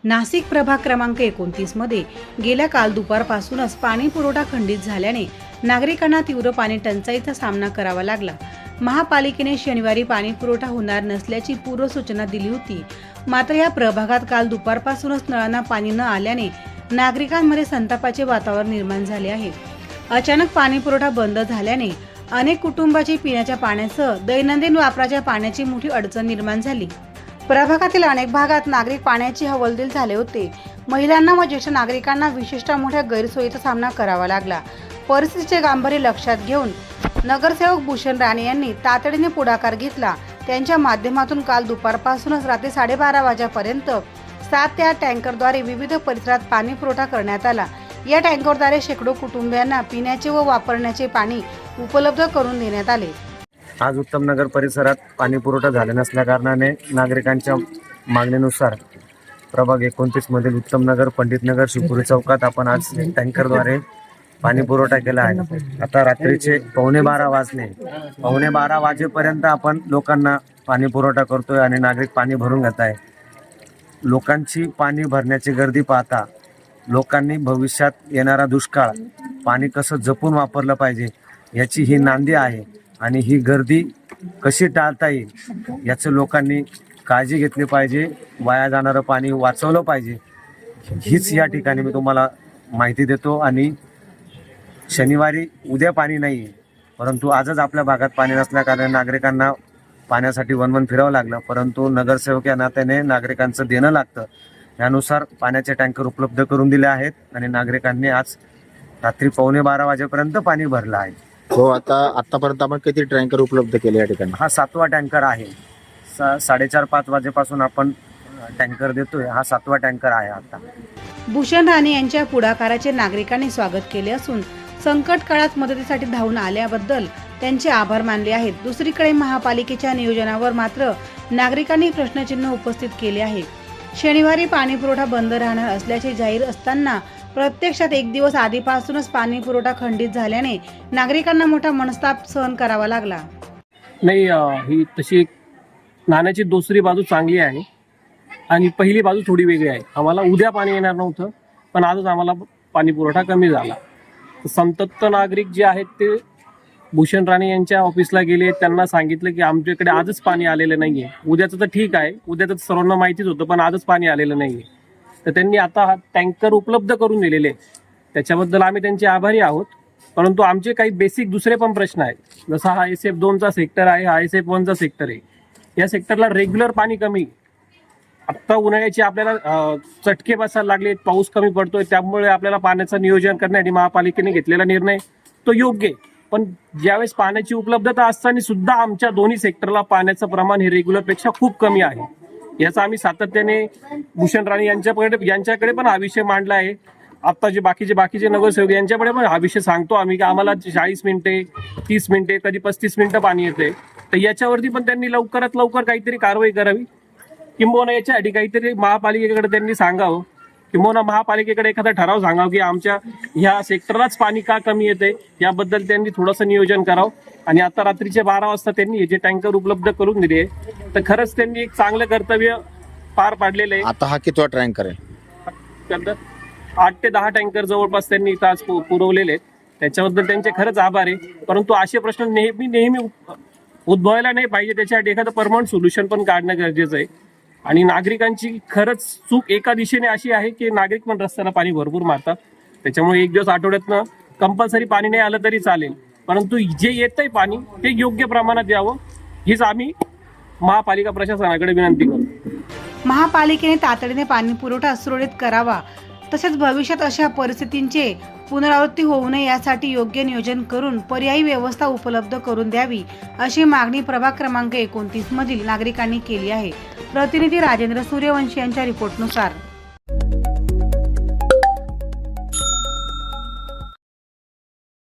नाशिक प्रभाग क्रमांक 29 मध्ये गेल्या काल दुपारपासूनच पाणी पुरवठा खंडित झाल्याने नागरिकांना तीव्र पाणी टंचाईचा सामना करावा लागला। महापालिकेने शनिवारी पाणी पुरवठा होणार नसल्याची पूर्वसूचना दिली होती, मात्र या प्रभागात काल दुपारपासूनच नळांना पाणी न आल्याने नागरिकांमध्ये संतापाचे वातावरण निर्माण झाले आहे। अचानक पाणी पुरवठा बंद झाल्याने अनेक कुटुंबाची पिण्याच्या पाण्यासह दैनंदिन वापराच्या पाण्याची मोठी अडचण निर्माण झाली। प्रभागातील अनेक भागात नागरिक पाण्याची हवालदिल झाले होते। महिलांना व ज्येष्ठ नागरिकांना विशेषतः मोठ्या गैरसोयीचा सामना करावा लागला। परिस्थितीचे गांभीर्य लक्षात घेऊन नगरसेवक भूषण राणे यांनी तातडीने पुढाकार घेतला। त्यांच्या माध्यमातून काल दुपारपासूनच रात्री 12:30 वाजेपर्यंत 7 ते 8 टँकरद्वारे विविध परिसरात पाणी पुरवठा करण्यात आला। या टँकरद्वारे शेकडो कुटुंबियांना पिण्याचे व वापरण्याचे पाणी उपलब्ध करून देण्यात आले। आज उत्तम नगर परिसरात पाणी पुरवठा झाला नसल्या कारणाने नागरिकांच्या मागणीनुसार प्रभाग 29 मधील उत्तम नगर, पंडित नगर, शिवपुरी चौकात आपण आज टँकरद्वारे पाणी पुरवठा केला आहे। आता रात्रीचे 11:15 वाजले, 11:15 वाजेपर्यंत आपण लोकांना पाणी पुरवठा करतोय आणि नागरिक पाणी भरून घेत आहे। लोकांची पाणी भरण्याची गर्दी पाहता लोकांनी भविष्यात येणारा दुष्काळ पाणी कसं जपून वापरलं पाहिजे याची ही नांदी आहे आणि ही गर्दी कशी टाळता येईल याचं लोकांनी काळजी घेतली पाहिजे। वाया जाणारं पाणी वाचवलं पाहिजे, हीच या ठिकाणी मी तुम्हाला माहिती देतो। आणि शनिवारी उद्या पाणी नाही आहे, परंतु आजच आपल्या भागात पाणी नसल्या कारणाने नागरिकांना पाण्यासाठी वणवण फिरावं लागलं, परंतु नगरसेवक या नात्याने नागरिकांचं देणं लागतं। यानुसार पाण्याचे टँकर उपलब्ध करून दिले आहेत आणि नागरिकांनी आज रात्री 11:15 वाजेपर्यंत पाणी भरलं आहे। हो, आतापर्यंत आपण किती टँकर उपलब्ध केले या ठिकाणी? हा 7वा टँकर आहे। 4:30-5 वाजेपासून आपण टँकर देतोय, हा 7वा टँकर आहे आता। भूषण राणे यांच्या पुढाकाराचे नागरिकांनी स्वागत केले असून संकट काळात मदतीसाठी धावून आल्याबद्दल त्यांचे आभार मानले आहेत। दुसरीकडे महापालिकेच्या नियोजनावर मात्र नागरिकांनी प्रश्नचिन्ह उपस्थित केले आहे। शनिवारी पाणी पुरवठा बंद राहणार असल्याचे जाहीर असताना प्रत्यक्षात एक दिवस आधीपासूनच पाणी पुरवठा खंडित झाल्याने नागरिकांना मोठा मनस्ताप सहन करावा लागला। नाही, ही तशी नाण्याची दुसरी बाजू चांगली आहे आणि पहिली बाजू थोडी वेगळी आहे। आम्हाला उद्या पाणी येणार नव्हतं, पण आजच आम्हाला पाणी पुरवठा कमी झाला। संतप्त नागरिक जे आहेत ते भूषण राणे यांच्या ऑफिसला गेले, त्यांना सांगितलं की आमच्याकडे आजच पाणी आलेलं नाहीये। उद्याचं तर ठीक आहे, उद्याचं सर्वांना माहितीच होतं, पण आजच पाणी आलेलं नाहीये। तर त्यांनी आता हा टँकर उपलब्ध करून दिलेले, त्याच्याबद्दल आम्ही त्यांचे आभारी आहोत। परंतु आमचे काही बेसिक दुसरे पण प्रश्न आहेत, जसा हा SF2चा सेक्टर आहे, हा SF1चा सेक्टर आहे। या सेक्टरला रेग्युलर पाणी कमी, आत्ता उन्हाळ्याची आपल्याला चटके बसायला लागले, पाऊस कमी पडतोय, त्यामुळे आपल्याला पाण्याचं नियोजन करण्यासाठी महापालिकेने घेतलेला निर्णय तो योग्य आहे। पण ज्यावेळेस पाण्याची उपलब्धता असताना सुद्धा आमच्या दोन्ही सेक्टरला पाण्याचं प्रमाण हे रेग्युलरपेक्षा खूप कमी आहे। याचा आम्ही सातत्याने भूषण राणे यांच्याकडे पण हा विषय मांडला आहे। आता जे बाकीचे नगरसेवक यांच्याकडे पण हा विषय सांगतो आम्ही की आम्हाला 40 मिनिटे, 30 मिनिटे, कधी 35 मिनिटं पाणी येते। तर याच्यावरती पण त्यांनी लवकरात लवकर काहीतरी कारवाई करावी, किंबहुना याच्यासाठी काहीतरी महापालिकेकडे त्यांनी सांगावं, किंबहुना महापालिकेकडे एखादा ठराव सांगावं की आमच्या ह्या सेक्टरलाच पाणी का कमी येते, याबद्दल त्यांनी थोडंसं नियोजन करावं। आणि आता रात्रीचे 12 वाजता त्यांनी हे जे टँकर उपलब्ध करून दिले, तर खरंच त्यांनी एक चांगलं कर्तव्य पार पाडलेलं आहे। आता हा कितवा टँकर आहे? 8 ते 10 टँकर जवळपास त्यांनी इथं आज पुरवलेले आहेत, त्याच्याबद्दल त्यांचे खरंच आभार आहे। परंतु असे प्रश्न नेहमी उद्भवायला नाही पाहिजे, त्याच्यासाठी एखादं परमनंट सोल्युशन पण काढणं गरजेचं आहे। आणि नागरिकांची खरंच चूक एका दिशेने अशी आहे की नागरिक पण रस्त्याला पाणी भरपूर मारतात, त्याच्यामुळे एक दिवस आठवड्यातनं कंपल्सरी पाणी नाही आलं तरी चालेल, परंतु जे येतंय पाणी ते योग्य प्रमाणात यावं, हीच आम्ही महापालिका प्रशासनाकडे विनंती करतो। महापालिकेने तातडीने पाणी पुरवठा सुरळीत करावा, तसेच भविष्यात अशा परिस्थितींचे पुनरावृत्ती होऊ नये यासाठी योग्य नियोजन करून पर्यायी व्यवस्था उपलब्ध करून द्यावी, अशी मागणी प्रभाग क्रमांक 29 मधील नागरिकांनी केली आहे। प्रतिनिधी राजेंद्र सूर्यवंशी यांच्या रिपोर्टनुसार।